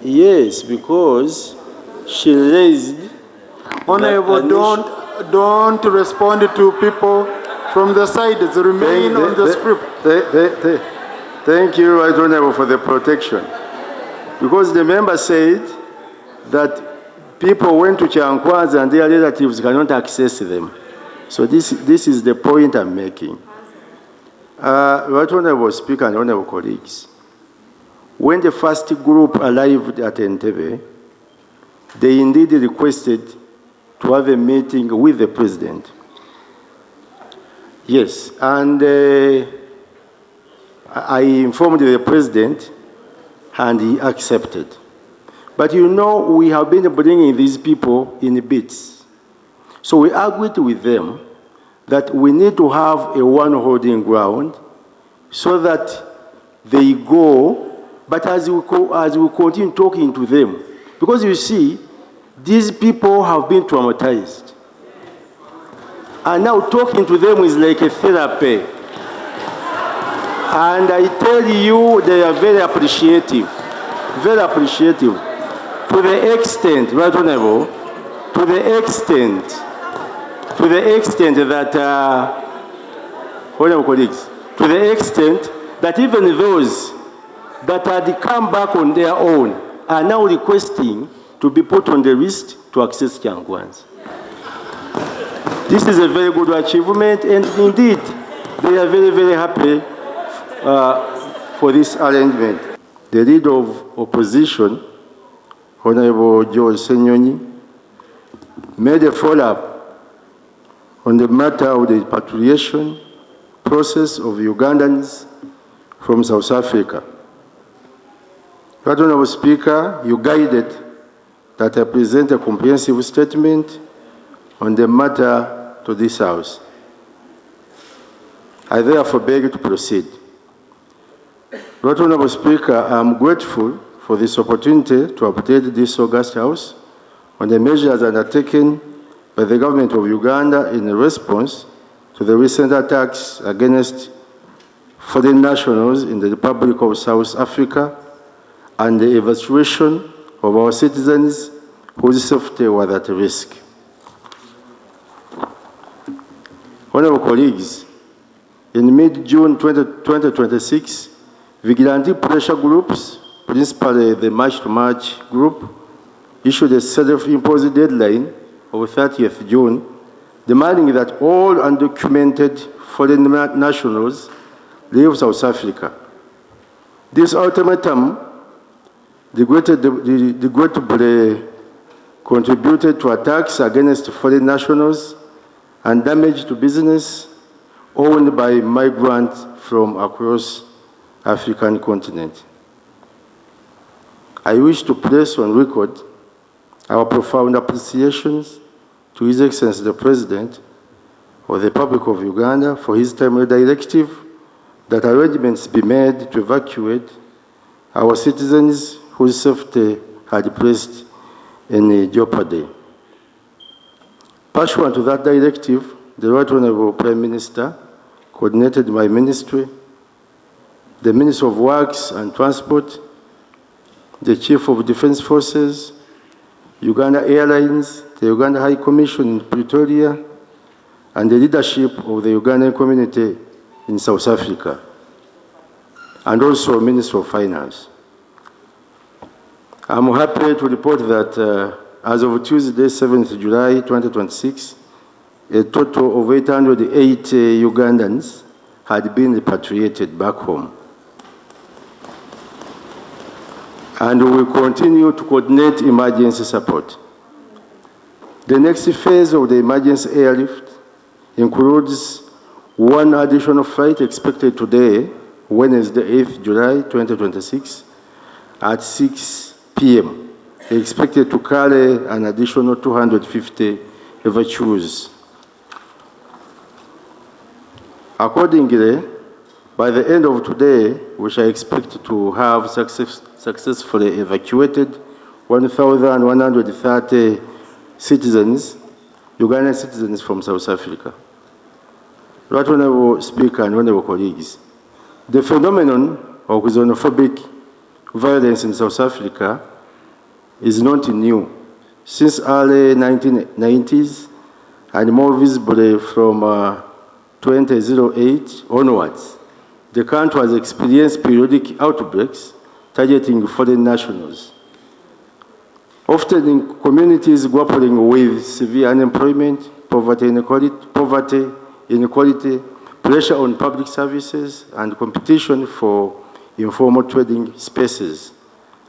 Yes, because she raised... Honorable, don't respond to people from the sides. Remain on the script. Thank you, Right Honorable, for the protection. Because the member said that people went to Kyankwanzi and their relatives cannot access them. So this is the point I'm making. Right Honorable Speaker and Honorable colleagues, when the first group arrived at Entebbe, they indeed requested to have a meeting with the president. Yes, and I informed the president and he accepted. But you know, we have been bringing these people in bits. So we agreed with them that we need to have a one holding ground so that they go, but as we continue talking to them, because you see, these people have been traumatized. And now talking to them is like a therapy. And I tell you, they are very appreciative, very appreciative. To the extent, Right Honorable, to the extent that, Honorable colleagues, to the extent that even those that had come back on their own are now requesting to be put on the list to access Kyankwanzi. This is a very good achievement, and indeed, they are very, very happy for this arrangement. The leader of opposition, Honorable George Senyonyi, made a follow-up on the matter of the repatriation process of Ugandans from South Africa. Right Honorable Speaker, you guided that I present a comprehensive statement on the matter to this House. I therefore beg you to proceed. Right Honorable Speaker, I am grateful for this opportunity to update this august House on the measures undertaken by the government of Uganda in response to the recent attacks against foreign nationals in the Republic of South Africa and the evacuation of our citizens whose safety was at risk. Honorable colleagues, in mid-June 2026, vigilante pressure groups, principally the March to March group, issued a self-imposed deadline of 30th June, demanding that all undocumented foreign nationals leave South Africa. This ultimatum regrettably contributed to attacks against foreign nationals and damage to business owned by migrants from across the African continent. I wish to place on record our profound appreciations to His Excellency the President of the Republic of Uganda for his timely directive that arrangements be made to evacuate our citizens whose safety had placed in jeopardy. Pursuant to that directive, the Right Honorable Prime Minister coordinated my ministry, the Minister of Works and Transport, the Chief of Defense Forces, Uganda Airlines, the Uganda High Commission in Pretoria, and the leadership of the Ugandan community in South Africa, and also Minister of Finance. I'm happy to report that as of Tuesday, 7th July 2026, a total of 808 Ugandans had been repatriated back home. And we will continue to coordinate emergency support. The next phase of the emergency airlift includes one additional flight expected today, Wednesday, 8th July 2026, at 6 p.m., expected to carry an additional 250 evacuees. Accordingly, by the end of today, we shall expect to have successfully evacuated 1,130 citizens, Ugandan citizens from South Africa. Right Honorable Speaker and Honorable colleagues, the phenomenon of xenophobic violence in South Africa is not new. Since early 1990s, and more visibly from 2008 onwards, the country has experienced periodic outbreaks targeting foreign nationals, often in communities grappling with severe unemployment, poverty, inequality, pressure on public services, and competition for informal trading spaces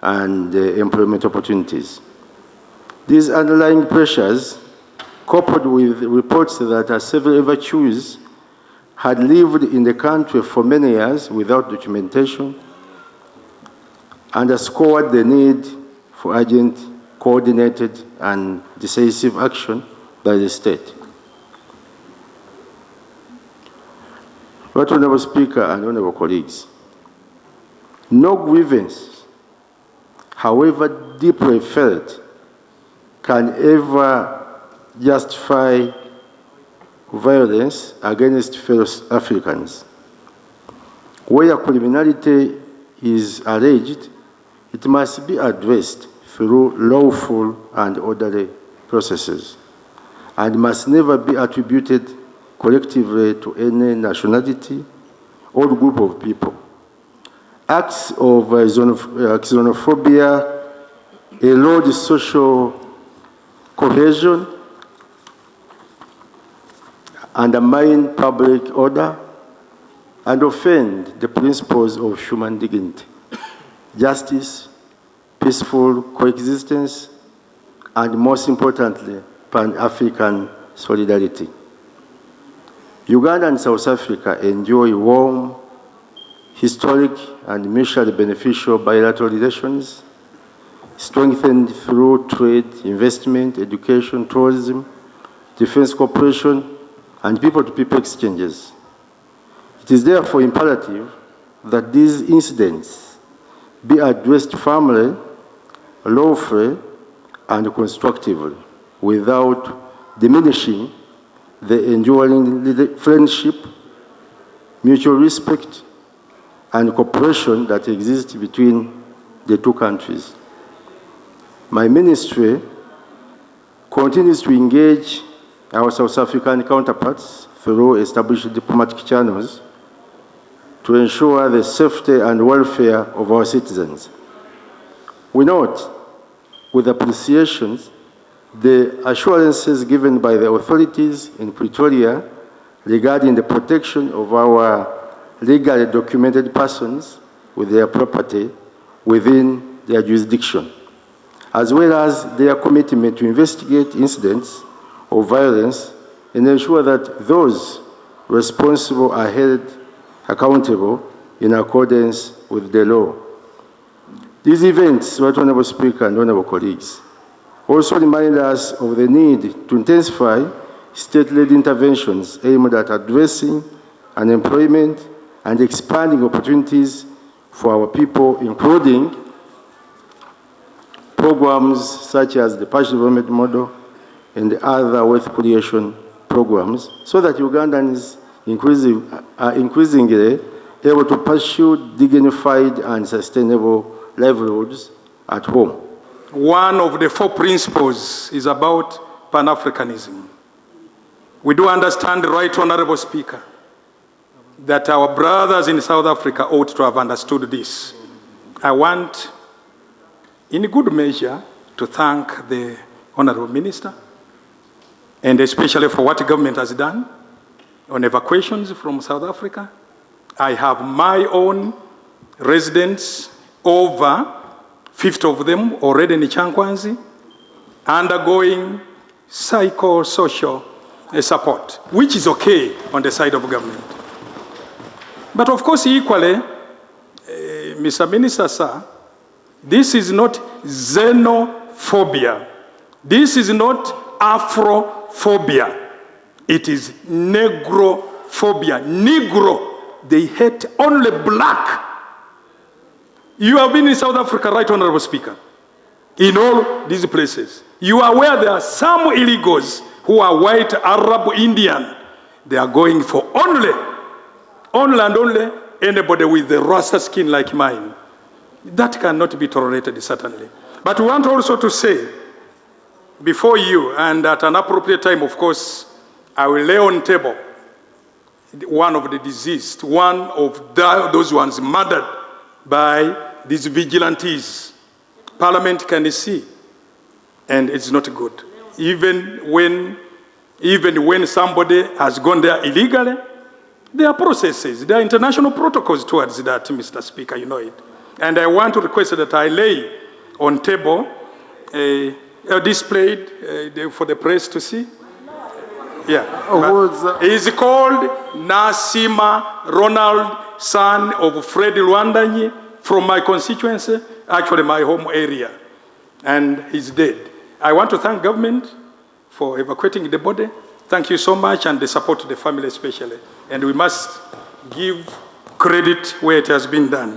and employment opportunities. These underlying pressures, coupled with reports that several evacuees had lived in the country for many years without documentation, underscored the need for urgent, coordinated, and decisive action by the state. Right Honourable Speaker and Honourable colleagues, no grievance, however deeply felt, can ever justify violence against fellow Africans. Where criminality is alleged, it must be addressed through lawful and orderly processes, and must never be attributed collectively to any nationality or group of people. Acts of xenophobia erode social cohesion, undermine public order, and offend the principles of human dignity, justice, peaceful coexistence, and most importantly, Pan-African solidarity. Uganda and South Africa enjoy warm, historic, and mutually beneficial bilateral relations, strengthened through trade, investment, education, tourism, defense cooperation, and people-to-people exchanges. It is therefore imperative that these incidents be addressed firmly, lawfully, and constructively, without diminishing the enduring friendship, mutual respect, and cooperation that exists between the two countries. My ministry continues to engage our South African counterparts through established diplomatic channels to ensure the safety and welfare of our citizens. We note with appreciation the assurances given by the authorities in Pretoria regarding the protection of our legally documented persons with their property within their jurisdiction, as well as their commitment to investigate incidents of violence and ensure that those responsible are held accountable in accordance with the law. These events, Right Honourable Speaker and Honourable colleagues, also remind us of the need to intensify state-led interventions aimed at addressing unemployment and expanding opportunities for our people, including programs such as the Partial Development Model and other wealth creation programs, so that Ugandans are increasingly able to pursue dignified and sustainable livelihoods at home. One of the 4 principles is about Pan-Africanism. We do understand, Right Honourable Speaker, that our brothers in South Africa ought to have understood this. I want, in good measure, to thank the Honourable Minister, and especially for what the government has done on evacuations from South Africa. I have my own residents, over 50 of them already in Kyankwanzi, undergoing psychosocial support, which is okay on the side of government. But of course, equally, Mr. Minister, sir, this is not xenophobia. This is not Afrophobia. It is Negrophobia. Negro, they hate only black. You have been in South Africa, Right Honourable Speaker, in all these places. You are aware there are some illegals who are white, Arab, Indian. They are going for only and only anybody with the Rasta skin like mine. That cannot be tolerated, certainly. But we want also to say before you, and at an appropriate time, of course, I will lay on table one of the deceased, one of those ones murdered by these vigilantes. Parliament can see, and it's not good. Even when somebody has gone there illegally, there are processes, there are international protocols towards that, Mr. Speaker, you know it. And I want to request that I lay on table displayed for the press to see. Yeah. He's called Nasima Ronald, son of Fred Lwandanyi, from my constituency, actually my home area. And he's dead. I want to thank government for evacuating the body. Thank you so much, and the support to the family especially. And we must give credit where it has been done.